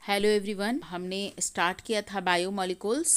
Hello everyone, हमने start किया था biomolecules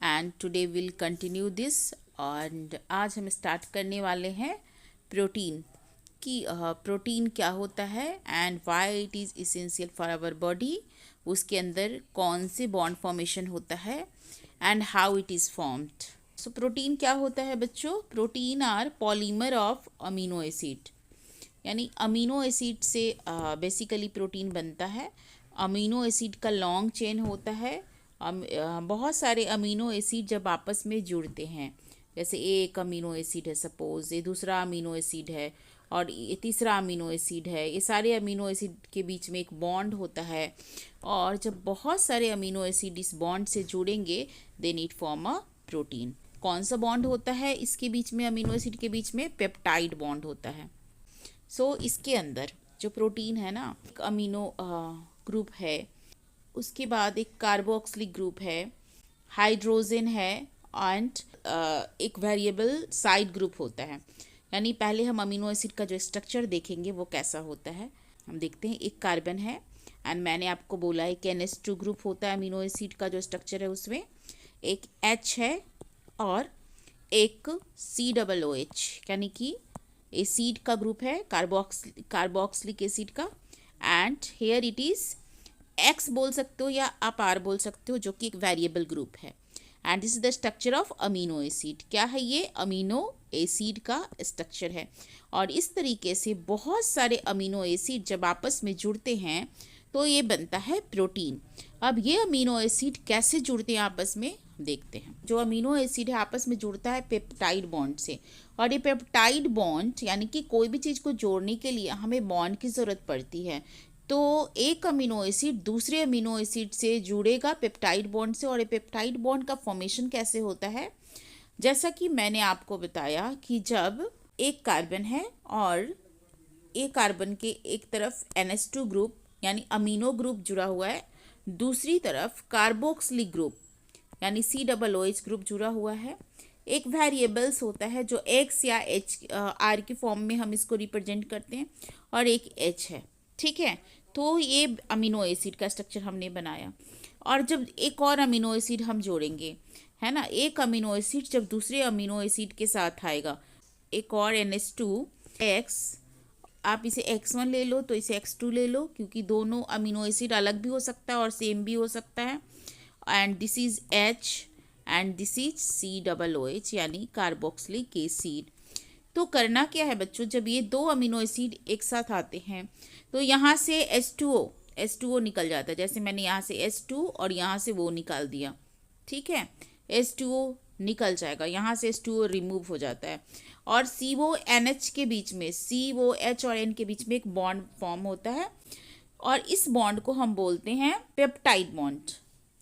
and today will continue this. और आज हम स्टार्ट करने वाले हैं प्रोटीन कि प्रोटीन क्या होता है and why it is essential for our body. उसके अंदर कौन से बॉन्ड फॉर्मेशन होता है and how it is formed. So protein क्या होता है बच्चों? Protein are polymer of amino acid, यानी अमीनो एसिड से बेसिकली प्रोटीन बनता है। अमीनो एसिड का लॉन्ग चेन होता है। बहुत सारे अमीनो एसिड जब आपस में जुड़ते हैं, जैसे एक अमीनो एसिड है, सपोज ये दूसरा अमीनो एसिड है और ये तीसरा अमीनो एसिड है, ये सारे अमीनो एसिड के बीच में एक बॉन्ड होता है। और जब बहुत सारे अमीनो एसिड इस बॉन्ड से जुड़ेंगे then it form a protein. कौन सा बॉन्ड होता है इसके बीच में? अमीनो एसिड के बीच में पेप्टाइड बॉन्ड होता है। इसके अंदर जो प्रोटीन है ना, एक अमीनो ग्रुप है, उसके बाद एक कार्बोक्सिलिक ग्रुप है, हाइड्रोजन है एंड एक वेरिएबल साइड ग्रुप होता है। यानी पहले हम अमीनो एसिड का जो स्ट्रक्चर देखेंगे वो कैसा होता है। हम देखते हैं, एक कार्बन है एंड मैंने आपको बोला है कि NH2 ग्रुप होता है अमीनो एसिड का जो स्ट्रक्चर है उसमें। एक H है और एक COOH, यानी कि एसिड का ग्रुप है, कार्बोक्सिलिक एसिड का। And here it is X बोल सकते हो या आप आर बोल सकते हो, जो कि एक वेरिएबल ग्रुप है। And this is the structure of amino acid. क्या है ये? अमीनो एसिड का स्ट्रक्चर है। और इस तरीके से बहुत सारे अमीनो एसिड जब आपस में जुड़ते हैं तो ये बनता है प्रोटीन। अब ये अमीनो एसिड कैसे जुड़ते हैं आपस में, देखते हैं। जो अमीनो एसिड है आपस में जुड़ता है पेप्टाइड बॉन्ड से। और ये पेप्टाइड बॉन्ड, यानी कि कोई भी चीज़ को जोड़ने के लिए हमें बॉन्ड की ज़रूरत पड़ती है। तो एक अमीनो एसिड दूसरे अमीनो एसिड से जुड़ेगा पेप्टाइड बॉन्ड से। और ये पेप्टाइड बॉन्ड का फॉर्मेशन कैसे होता है? जैसा कि मैंने आपको बताया कि जब एक कार्बन है और एक कार्बन के एक तरफ NH2 ग्रुप यानी अमीनो ग्रुप जुड़ा हुआ है, दूसरी तरफ कार्बोक्सिलिक ग्रुप यानी COOH ग्रुप जुड़ा हुआ है। एक वेरिएबल्स होता है जो X या R के फॉर्म में हम इसको रिप्रेजेंट करते हैं, और एक H है। ठीक है, तो ये अमीनो एसिड का स्ट्रक्चर हमने बनाया। और जब एक और अमीनो एसिड हम जोड़ेंगे, है ना, एक अमीनो एसिड जब दूसरे अमीनो एसिड के साथ आएगा, एक और NH2X, आप इसे X1 ले लो तो इसे X2 ले लो, क्योंकि दोनों अमीनो एसिड अलग भी हो सकता है और सेम भी हो सकता है। And this is H and this is COOH यानी कार्बोक्सिलिक एसिड। तो करना क्या है बच्चों, जब ये दो अमीनो एसिड एक साथ आते हैं तो यहाँ से H2O निकल जाता है। जैसे मैंने यहाँ से H2 और यहाँ से वो निकाल दिया, ठीक है, H2O निकल जाएगा, यहाँ से H2O रिमूव हो जाता है। और CONH के बीच में, COH और N के बीच में एक बॉन्ड फॉर्म होता है और इस बॉन्ड को हम बोलते हैं पेप्टाइड बॉन्ड।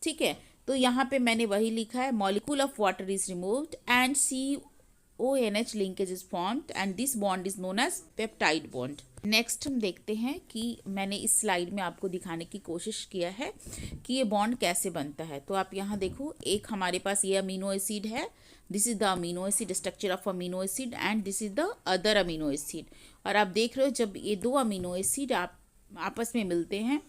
ठीक है, तो यहाँ पे मैंने वही लिखा है, molecule of water is removed and CONH linkage is formed and this bond is known as peptide bond. Next हम देखते हैं कि मैंने इस स्लाइड में आपको दिखाने की कोशिश किया है कि ये बॉन्ड कैसे बनता है। तो आप यहाँ देखो, एक हमारे पास ये अमीनो एसिड है, this is the amino acid, structure of amino acid, and this is the other amino acid. और आप देख रहे हो जब ये दो अमीनो एसिड आप आपस में मिलते हैं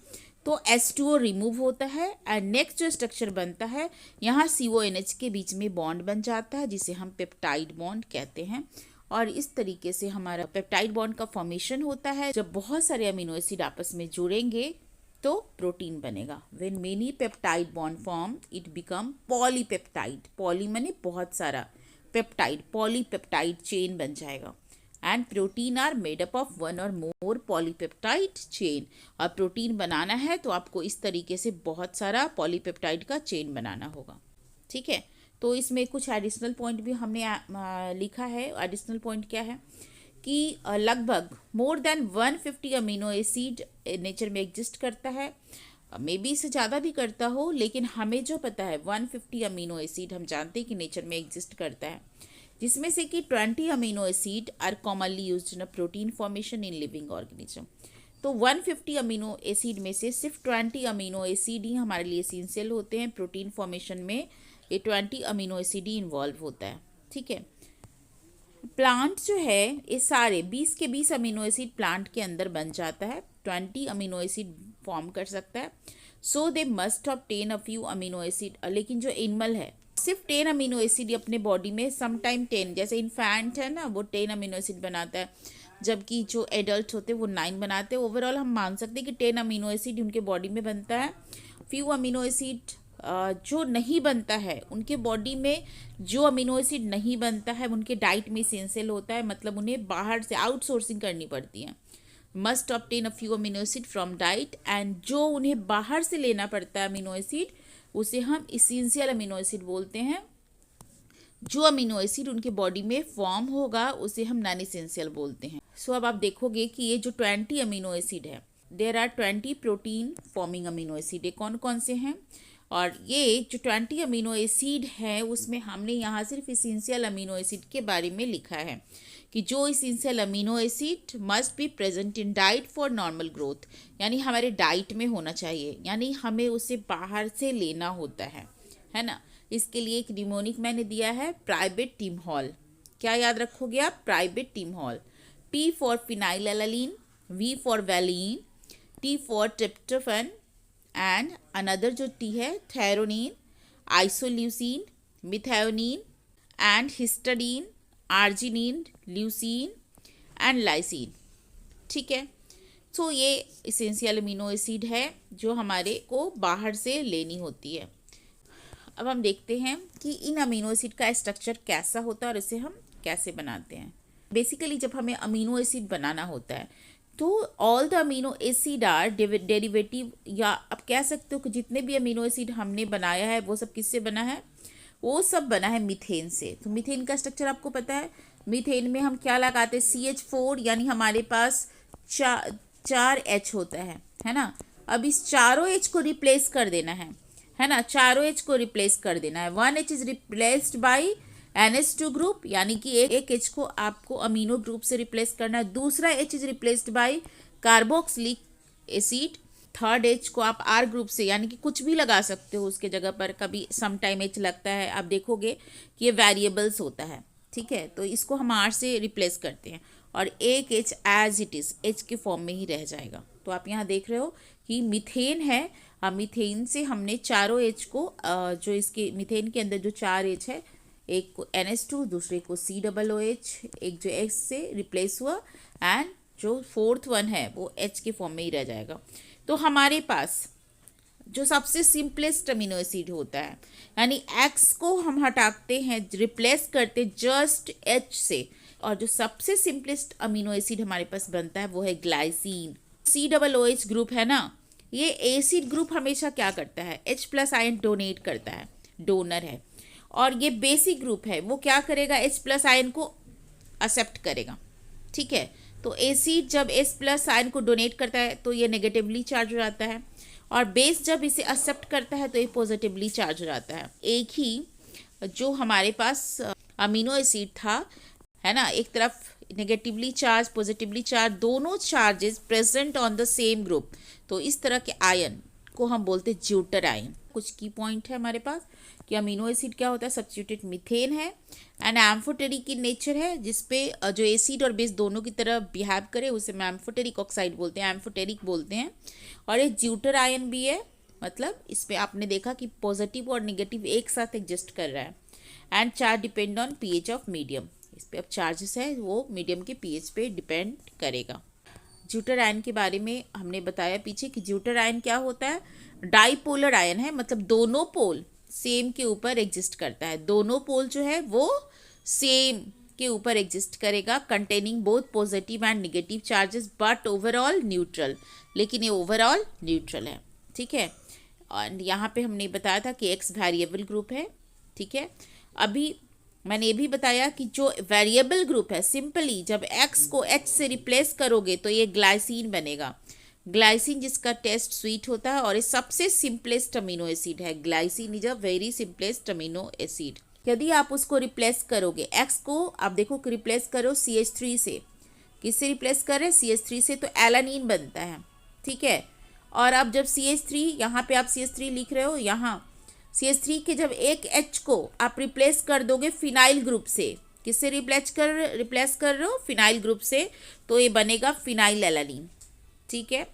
तो H2O रिमूव होता है एंड नेक्स्ट जो स्ट्रक्चर बनता है, यहाँ CONH के बीच में बॉन्ड बन जाता है जिसे हम पेप्टाइड बॉन्ड कहते हैं। और इस तरीके से हमारा पेप्टाइड बॉन्ड का फॉर्मेशन होता है। जब बहुत सारे अमीनो एसिड आपस में जुड़ेंगे तो प्रोटीन बनेगा। When many peptide bond form it become polypeptide. Poly माने बहुत सारा, पेप्टाइड, पॉलीपेप्टाइड चेन बन जाएगा। And protein are made up of one or more polypeptide chain. और प्रोटीन बनाना है तो आपको इस तरीके से बहुत सारा पॉलीपेप्टाइड का चेन बनाना होगा। ठीक है, तो इसमें कुछ एडिशनल पॉइंट भी हमने लिखा है। एडिशनल पॉइंट क्या है कि लगभग more than 150 amino acid nature में एग्जिस्ट करता है। मे बी इससे ज़्यादा भी करता हो, लेकिन हमें जो पता है 150 अमीनो एसिड हम जानते हैं कि नेचर में एग्जिस्ट करता है, जिसमें से कि 20 amino acid are commonly used in a protein formation in living organism. तो 150 अमीनो एसिड में से सिर्फ 20 अमीनो एसिड ही हमारे लिए एसेंशियल होते हैं प्रोटीन फॉर्मेशन में। ये 20 अमीनो एसिड ही इन्वॉल्व होता है। ठीक है, प्लांट जो है ये सारे 20 के 20 अमीनो एसिड प्लांट के अंदर बन जाता है। 20 अमीनो एसिड फॉर्म कर सकता है। So they must obtain a few amino acid. लेकिन जो एनिमल है सिर्फ 10 अमीनो एसिड अपने बॉडी में, समटाइम 10, जैसे इन्फेंट है ना वो 10 अमीनो एसिड बनाता है, जबकि जो एडल्ट होते हैं वो 9 बनाते हैं। ओवरऑल हम मान सकते हैं कि 10 अमीनो एसिड उनके बॉडी में बनता है। फ्यू अमीनो एसिड जो नहीं बनता है उनके बॉडी में, जो अमीनो एसिड नहीं बनता है उनके डाइट में इसेंशियल होता है, मतलब उन्हें बाहर से आउटसोर्सिंग करनी पड़ती है। Must obtain a few amino acid from diet, and जो उन्हें बाहर से लेना पड़ता है अमीनो एसिड उसे हम इसेंशियल अमीनो एसिड बोलते हैं। जो अमीनो एसिड उनके बॉडी में फॉर्म होगा उसे हम नॉन इसेंशियल बोलते हैं। सो अब आप देखोगे कि ये जो 20 अमीनो एसिड है, there are 20 protein forming amino acid. ये कौन कौन से हैं? और ये जो 20 अमीनो एसिड है उसमें हमने यहाँ सिर्फ इसेंशियल अमीनो एसिड के बारे में लिखा है कि जो essential amino acid must be present in diet for normal growth, यानी हमारे डाइट में होना चाहिए, यानी हमें उसे बाहर से लेना होता है ना। इसके लिए एक निमोनिक मैंने दिया है, प्राइवेट टीम हॉल। क्या याद रखोगे आप? Private team hall. P for phenylalanine, V for valine, T for tryptophan, and another जो T है threonine, isoleucine, methionine and histidine, arginine, leucine and lysine. ठीक है, तो ये इसेंशियल अमीनो एसिड है जो हमारे को बाहर से लेनी होती है। अब हम देखते हैं कि इन अमीनो एसिड का स्ट्रक्चर कैसा होता है और इसे हम कैसे बनाते हैं। बेसिकली जब हमें अमीनो एसिड बनाना होता है तो all the amino acid are derivative, या आप कह सकते हो कि जितने भी अमीनो एसिड हमने बनाया है वो सब किससे बना है? वो सब बना है मीथेन से। तो मीथेन का स्ट्रक्चर आपको पता है। मीथेन में हम क्या लगाते हैं? CH4, यानी हमारे पास 4 H होता है ना। अब इस चारों H को रिप्लेस कर देना है ना, चारों H को रिप्लेस कर देना है। 1 H is replaced by NH2 group, यानी कि एक H को आपको अमीनो ग्रुप से रिप्लेस करना है। दूसरा H is replaced by carboxylic acid. Third H को आप R ग्रुप से, यानी कि कुछ भी लगा सकते हो उसके जगह पर, कभी समटाइम H लगता है, आप देखोगे कि ये वेरिएबल्स होता है। ठीक है, तो इसको हम R से रिप्लेस करते हैं और एक H as it is H के फॉर्म में ही रह जाएगा। तो आप यहाँ देख रहे हो कि मीथेन है, मीथेन से हमने चारों H को, जो इसके मीथेन के अंदर जो 4 H है, एक को NH2, दूसरे को COOH, एक जो X से रिप्लेस हुआ, एंड जो फोर्थ वन है वो H के फॉर्म में ही रह जाएगा। तो हमारे पास जो सबसे सिंपलेस्ट अमीनो एसिड होता है, यानी X को हम हटाते हैं, रिप्लेस करते जस्ट H से, और जो सबसे सिंपलेस्ट अमीनो एसिड हमारे पास बनता है वो है ग्लाइसिन। COOH ग्रुप है ना, ये एसिड ग्रुप हमेशा क्या करता है? H+ आयन डोनेट करता है, डोनर है। और ये बेसिक ग्रुप है, वो क्या करेगा? H+ आयन को एक्सेप्ट करेगा। ठीक है, तो एसिड जब H+ आयन को डोनेट करता है तो ये नेगेटिवली चार्ज हो जाता है, और बेस जब इसे एक्सेप्ट करता है तो ये पॉजिटिवली चार्ज हो जाता है। एक ही जो हमारे पास अमीनो एसिड था, है ना, एक तरफ नेगेटिवली चार्ज, पॉजिटिवली चार्ज, दोनों charges present on the same group, तो इस तरह के आयन को हम बोलते हैं ज्यूटर आयन। कुछ की पॉइंट है हमारे पास कि अमीनो एसिड क्या होता है? सब्स्टिट्यूटेड मीथेन है, एंड एम्फोटेरिक इन नेचर है, जिसपे जो एसिड और बेस दोनों की तरह बिहेव करे उसे हम एम्फोटेरिक ऑक्साइड बोलते हैं, एम्फोटेरिक बोलते हैं। और एक ज्यूटर आयन भी है, मतलब इस पर आपने देखा कि पॉजिटिव और निगेटिव एक साथ एग्जिस्ट कर रहा है। And charge depend on pH of medium, इस पर अब चार्जेस है वो मीडियम के pH पे डिपेंड करेगा। ज्यूटर आयन के बारे में हमने बताया पीछे कि ज्यूटर आयन क्या होता है? डाइपोलर आयन है, मतलब दोनों पोल सेम के ऊपर एग्जिस्ट करता है। दोनों पोल जो है वो सेम के ऊपर एग्जिस्ट करेगा, containing both positive and negative charges, but overall neutral. लेकिन ये ओवरऑल न्यूट्रल है। ठीक है, और यहाँ पे हमने बताया था कि X वेरिएबल ग्रुप है। ठीक है, अभी मैंने ये भी बताया कि जो वेरिएबल ग्रुप है, सिंपली जब X को H से रिप्लेस करोगे तो ये ग्लाइसिन बनेगा। ग्लाइसिन जिसका टेस्ट स्वीट होता है, और ये सबसे सिंपलेस्ट अमीनो एसिड है। Glycine is a very simplest amino acid. यदि आप उसको रिप्लेस करोगे, X को आप देखो कि रिप्लेस करो CH3 से, किससे रिप्लेस कर रहे हैं? CH3 से, तो एलानीन बनता है। ठीक है, और अब जब CH3, यहाँ पे आप CH3 लिख रहे हो, यहाँ CH3 के जब एक H को आप रिप्लेस कर दोगे फिनाइल ग्रुप से, किससे रिप्लेस कर रहे हो? फिनाइल ग्रुप से, तो ये बनेगा फिनाइल एलानीन। ठीक है,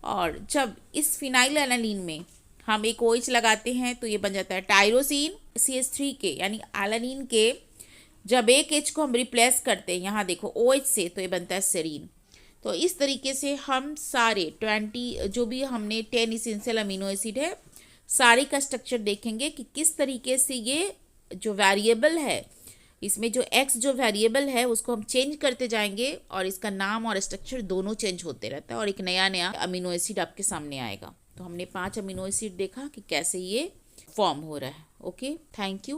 और जब इस फिनाइल एलानीन में हम एक OH लगाते हैं तो ये बन जाता है टायरोसिन CH3 के, यानी एलानीन के जब एक H को हम रिप्लेस करते हैं यहाँ देखो OH से, तो ये बनता है सेरीन। तो इस तरीके से हम सारे 20 जो भी हमने 10 इसेंशियल अमीनो एसिड है सारे का स्ट्रक्चर देखेंगे कि किस तरीके से ये जो वेरिएबल है इसमें जो X जो वेरिएबल है उसको हम चेंज करते जाएंगे और इसका नाम और स्ट्रक्चर दोनों चेंज होते रहता है और एक नया नया अमीनो एसिड आपके सामने आएगा। तो हमने 5 अमीनो एसिड देखा कि कैसे ये फॉर्म हो रहा है। Okay, thank you.